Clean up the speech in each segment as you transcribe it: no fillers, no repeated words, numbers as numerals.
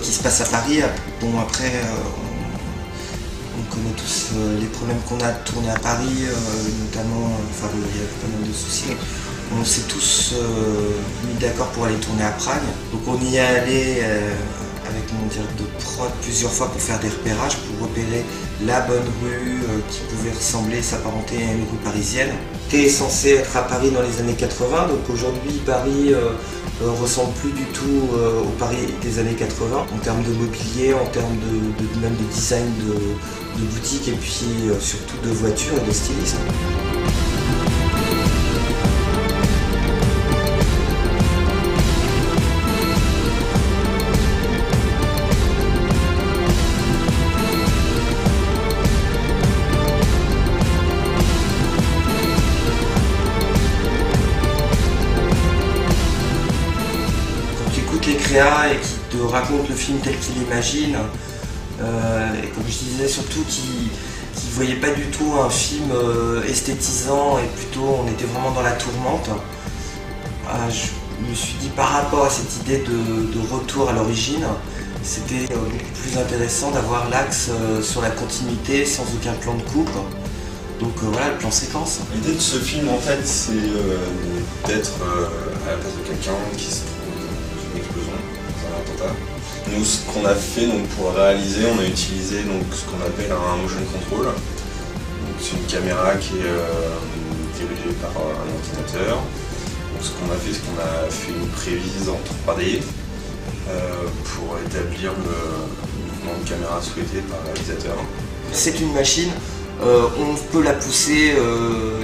qui se passe à Paris. Bon, après, on connaît tous les problèmes qu'on a de tourner à Paris, notamment, enfin, il y a pas mal de soucis. On s'est tous mis d'accord pour aller tourner à Prague. Donc on y est allé avec mon directeur de prod plusieurs fois pour faire des repérages, pour repérer la bonne rue qui pouvait ressembler, s'apparenter à une rue parisienne. C'était censé être à Paris dans les années 80, donc aujourd'hui Paris ressemble plus du tout au Paris des années 80 en termes de mobilier, en termes même de design de boutiques et puis surtout de voitures et de stylisme. Les créas et qui te raconte le film tel qu'il l'imagine, et comme je disais surtout qui ne voyait pas du tout un film esthétisant et plutôt on était vraiment dans la tourmente. Je me suis dit par rapport à cette idée de retour à l'origine, c'était beaucoup plus intéressant d'avoir l'axe sur la continuité sans aucun plan de coupe. Donc voilà le plan séquence. L'idée de ce film en fait c'est d'être à la place de quelqu'un qui se explosion, dans un attentat. Nous, ce qu'on a fait donc, pour réaliser, on a utilisé donc, ce qu'on appelle un motion control. C'est une caméra qui est dirigée par un ordinateur. Donc, ce qu'on a fait, c'est qu'on a fait une prévise en 3D pour établir le mouvement de caméra souhaité par le réalisateur. C'est une machine. On peut la pousser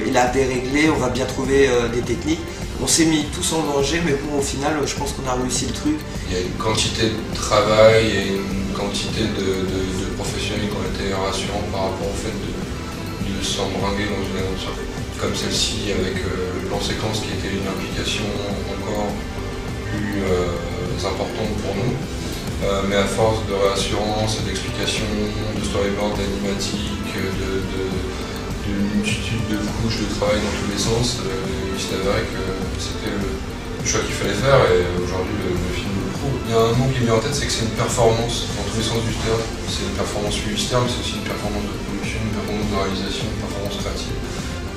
et la dérégler, on va bien trouver des techniques. On s'est mis tous en danger, mais bon, au final, je pense qu'on a réussi le truc. Il y a une quantité de travail et une quantité de professionnels qui ont été rassurants par rapport au fait de s'embringuer dans une aventure comme celle-ci, avec le plan séquence qui était une implication encore plus importante pour nous. Mais à force de réassurance et d'explications, de storyboard animatique, d'une multitude de couches de travail dans tous les sens, il s'est avéré que c'était le choix qu'il fallait faire et aujourd'hui le film le prouve. Il y a un mot qui me vient en tête, c'est que c'est une performance dans tous les sens du terme. C'est une performance publicitaire, mais c'est aussi une performance de production, une performance de réalisation, une performance créative.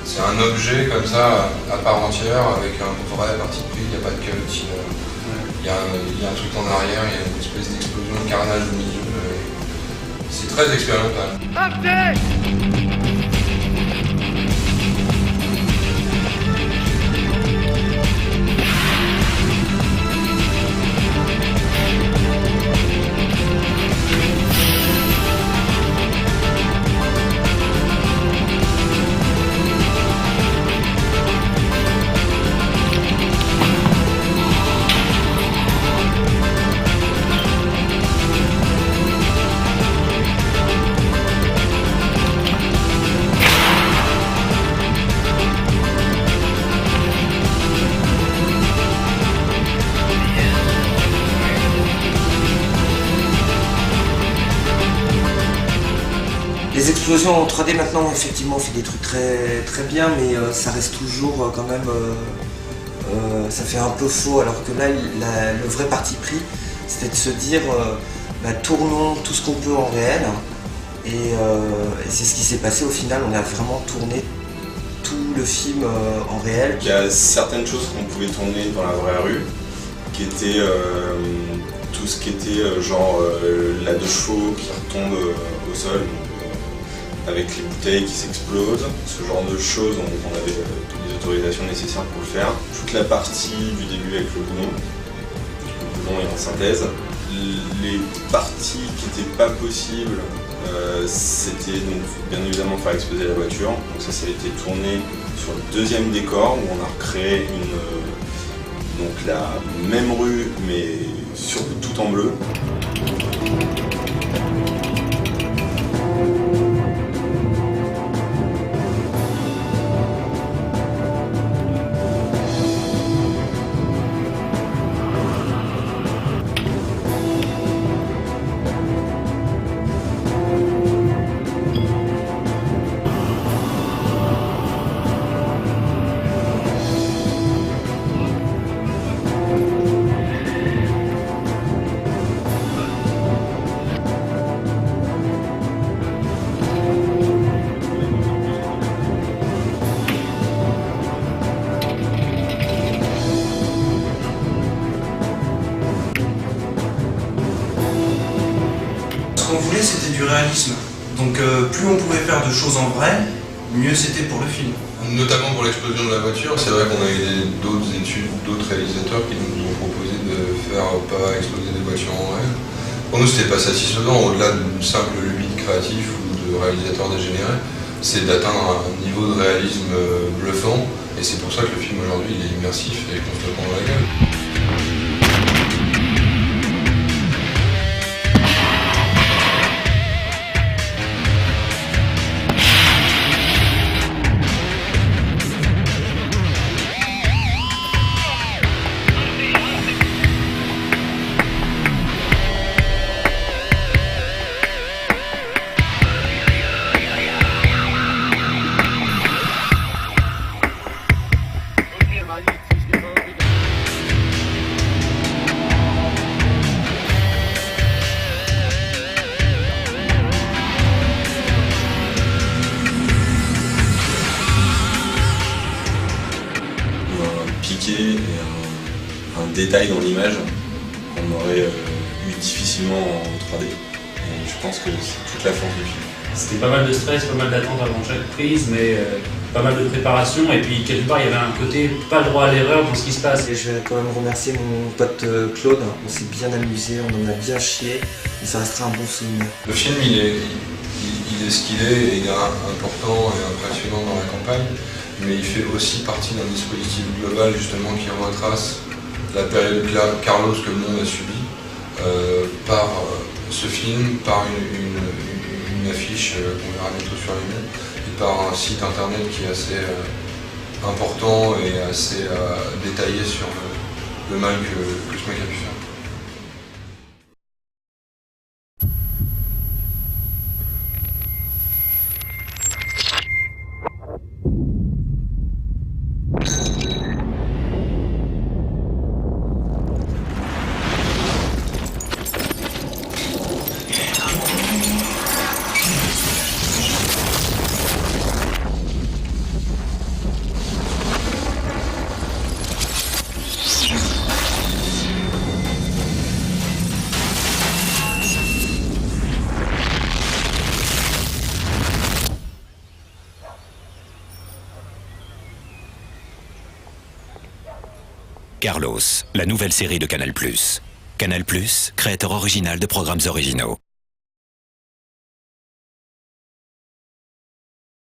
C'est un objet comme ça à part entière avec un vrai parti pris, il n'y a pas de cut. Il y a un truc en arrière, il y a une espèce d'explosion de carnage au milieu. C'est très expérimental. Les explosions en 3D maintenant, effectivement, on fait des trucs très, très bien, mais ça reste toujours quand même, ça fait un peu faux, alors que là, le vrai parti pris, c'était de se dire, tournons tout ce qu'on peut en réel, et c'est ce qui s'est passé au final, on a vraiment tourné tout le film en réel. Il y a certaines choses qu'on pouvait tourner dans la vraie rue, qui étaient tout ce qui était genre la deux chevaux qui retombe au sol, avec les bouteilles qui s'explosent, ce genre de choses, on avait toutes les autorisations nécessaires pour le faire. Toute la partie du début avec le boulon est en synthèse. Les parties qui n'étaient pas possibles, c'était donc bien évidemment faire exploser la voiture. Donc ça a été tourné sur le deuxième décor où on a recréé donc la même rue mais tout en bleu. voulait, c'était du réalisme. Donc plus on pouvait faire de choses en vrai, mieux c'était pour le film. Notamment pour l'explosion de la voiture, c'est vrai qu'on a eu d'autres études, d'autres réalisateurs qui nous ont proposé de faire pas exploser des voitures en vrai. Pour nous, c'était pas satisfaisant, au-delà d'une simple lubie de créatif ou de réalisateur dégénéré, c'est d'atteindre un niveau de réalisme bluffant, et c'est pour ça que le film aujourd'hui il est immersif et qu'on se le prend dans la gueule. Et un détail dans l'image qu'on aurait eu difficilement en 3D. Et je pense que c'est toute la force du film. C'était pas mal de stress, pas mal d'attente avant chaque prise, mais pas mal de préparation. Et puis quelque part, il y avait un côté pas le droit à l'erreur dans ce qui se passe. Et je vais quand même remercier mon pote Claude. On s'est bien amusé, on en a bien chié. Et ça restera un bon souvenir. Le film, il est ce qu'il est, et il est important et impressionnant dans la campagne. Mais il fait aussi partie d'un dispositif global justement qui retrace la période Carlos que le monde a subi par ce film, par une affiche qu'on verra bientôt sur les murs, et par un site internet qui est assez important et assez détaillé sur le mal que ce mec a pu faire. Carlos, la nouvelle série de Canal+. Canal+, créateur original de programmes originaux.